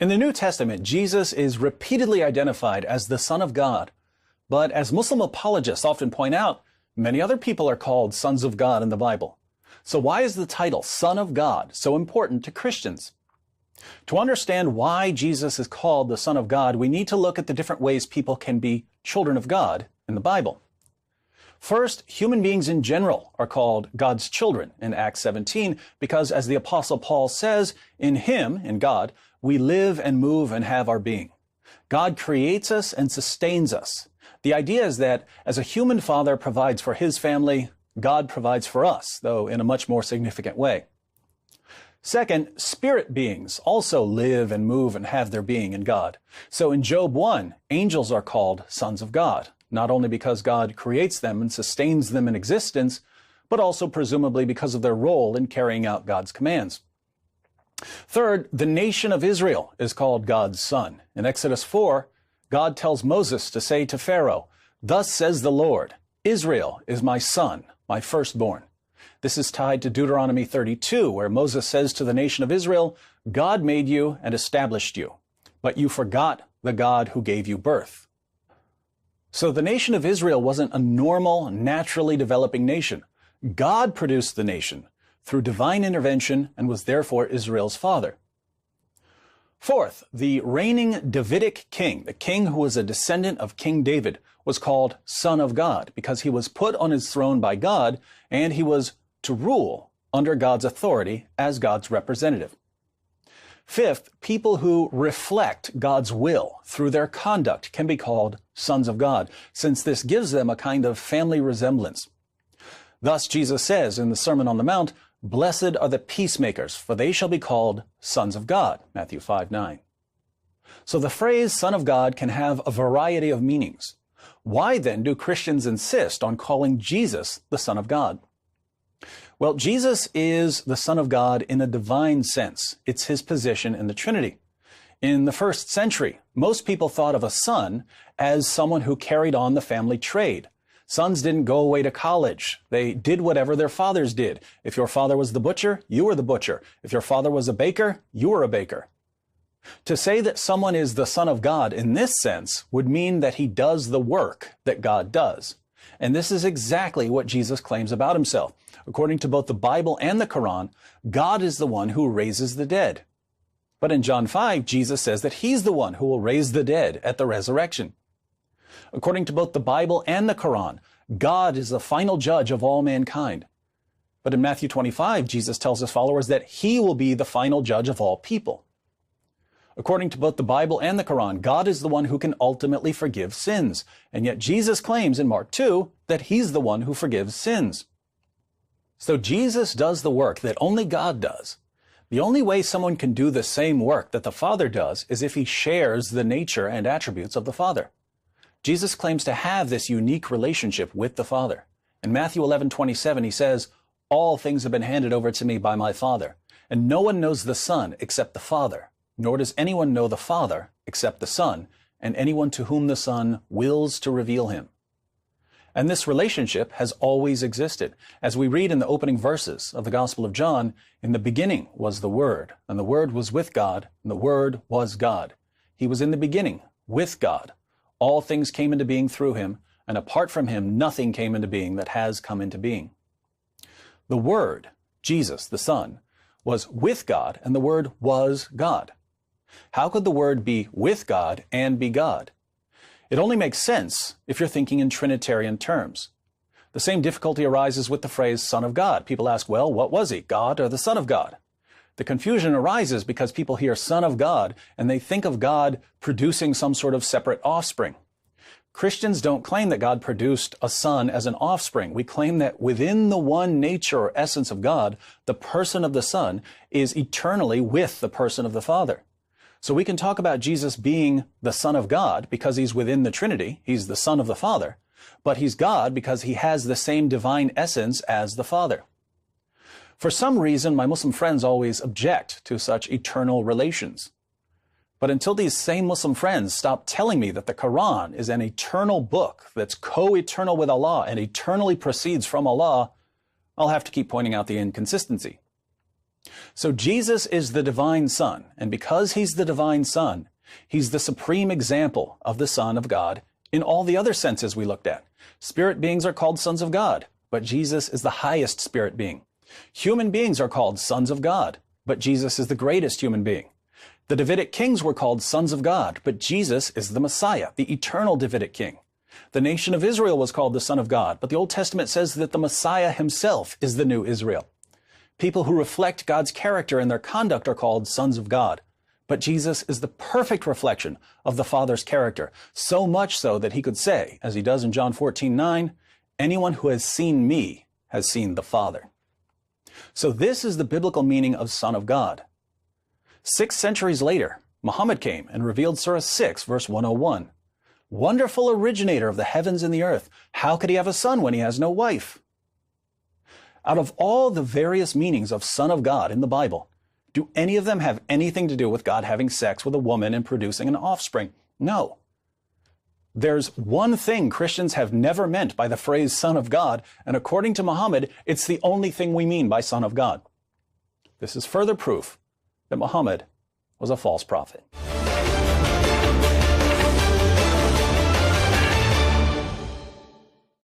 In the New Testament, Jesus is repeatedly identified as the Son of God. But as Muslim apologists often point out, many other people are called sons of God in the Bible. So why is the title Son of God so important to Christians? To understand why Jesus is called the Son of God, we need to look at the different ways people can be children of God in the Bible. First, human beings in general are called God's children in Acts 17 because, as the Apostle Paul says, in Him, in God, we live and move and have our being. God creates us and sustains us. The idea is that as a human father provides for his family, God provides for us, though in a much more significant way. Second, spirit beings also live and move and have their being in God. So in Job 1, angels are called sons of God, not only because God creates them and sustains them in existence, but also presumably because of their role in carrying out God's commands. Third, the nation of Israel is called God's son. In Exodus 4, God tells Moses to say to Pharaoh, "Thus says the Lord, Israel is my son, my firstborn." This is tied to Deuteronomy 32, where Moses says to the nation of Israel, "God made you and established you, but you forgot the God who gave you birth." So the nation of Israel wasn't a normal, naturally developing nation. God produced the nation through divine intervention and was therefore Israel's father. Fourth, the reigning Davidic king, the king who was a descendant of King David, was called Son of God because he was put on his throne by God and he was to rule under God's authority as God's representative. Fifth, people who reflect God's will through their conduct can be called sons of God, since this gives them a kind of family resemblance. Thus, Jesus says in the Sermon on the Mount, "Blessed are the peacemakers, for they shall be called sons of God," Matthew 5:9. So the phrase Son of God can have a variety of meanings. Why then do Christians insist on calling Jesus the Son of God? Well, Jesus is the Son of God in a divine sense. It's his position in the Trinity. In the first century, most people thought of a son as someone who carried on the family trade. Sons didn't go away to college. They did whatever their fathers did. If your father was the butcher, you were the butcher. If your father was a baker, you were a baker. To say that someone is the Son of God in this sense would mean that he does the work that God does. And this is exactly what Jesus claims about himself. According to both the Bible and the Quran, God is the one who raises the dead. But in John 5, Jesus says that he's the one who will raise the dead at the resurrection. According to both the Bible and the Quran, God is the final judge of all mankind. But in Matthew 25, Jesus tells his followers that he will be the final judge of all people. According to both the Bible and the Quran, God is the one who can ultimately forgive sins. And yet Jesus claims in Mark 2 that he's the one who forgives sins. So Jesus does the work that only God does. The only way someone can do the same work that the Father does is if he shares the nature and attributes of the Father. Jesus claims to have this unique relationship with the Father. In Matthew 11:27, he says, "All things have been handed over to me by my Father, and no one knows the Son except the Father, nor does anyone know the Father except the Son, and anyone to whom the Son wills to reveal him." And this relationship has always existed. As we read in the opening verses of the Gospel of John, "In the beginning was the Word, and the Word was with God, and the Word was God. He was in the beginning with God. All things came into being through him, and apart from him nothing came into being that has come into being." The Word, Jesus, the Son, was with God, and the Word was God. How could the Word be with God and be God? It only makes sense if you're thinking in Trinitarian terms. The same difficulty arises with the phrase Son of God. People ask, well, what was he, God or the Son of God? The confusion arises because people hear Son of God and they think of God producing some sort of separate offspring. Christians don't claim that God produced a son as an offspring. We claim that within the one nature or essence of God, the person of the Son is eternally with the person of the Father. So we can talk about Jesus being the Son of God because he's within the Trinity. He's the Son of the Father. But he's God because he has the same divine essence as the Father. For some reason, my Muslim friends always object to such eternal relations. But until these same Muslim friends stop telling me that the Quran is an eternal book that's co-eternal with Allah and eternally proceeds from Allah, I'll have to keep pointing out the inconsistency. So Jesus is the divine Son, and because he's the divine Son, he's the supreme example of the Son of God in all the other senses we looked at. Spirit beings are called sons of God, but Jesus is the highest spirit being. Human beings are called sons of God, but Jesus is the greatest human being. The Davidic kings were called sons of God, but Jesus is the Messiah, the eternal Davidic king. The nation of Israel was called the Son of God, but the Old Testament says that the Messiah himself is the new Israel. People who reflect God's character in their conduct are called sons of God. But Jesus is the perfect reflection of the Father's character, so much so that he could say, as he does in John 14:9, anyone who has seen me has seen the Father. So this is the biblical meaning of Son of God. 6 centuries later, Muhammad came and revealed Surah 6, verse 101. Wonderful originator of the heavens and the earth, how could he have a son when he has no wife? Out of all the various meanings of Son of God in the Bible, do any of them have anything to do with God having sex with a woman and producing an offspring? No. There's one thing Christians have never meant by the phrase Son of God, and according to Muhammad, it's the only thing we mean by Son of God. This is further proof that Muhammad was a false prophet.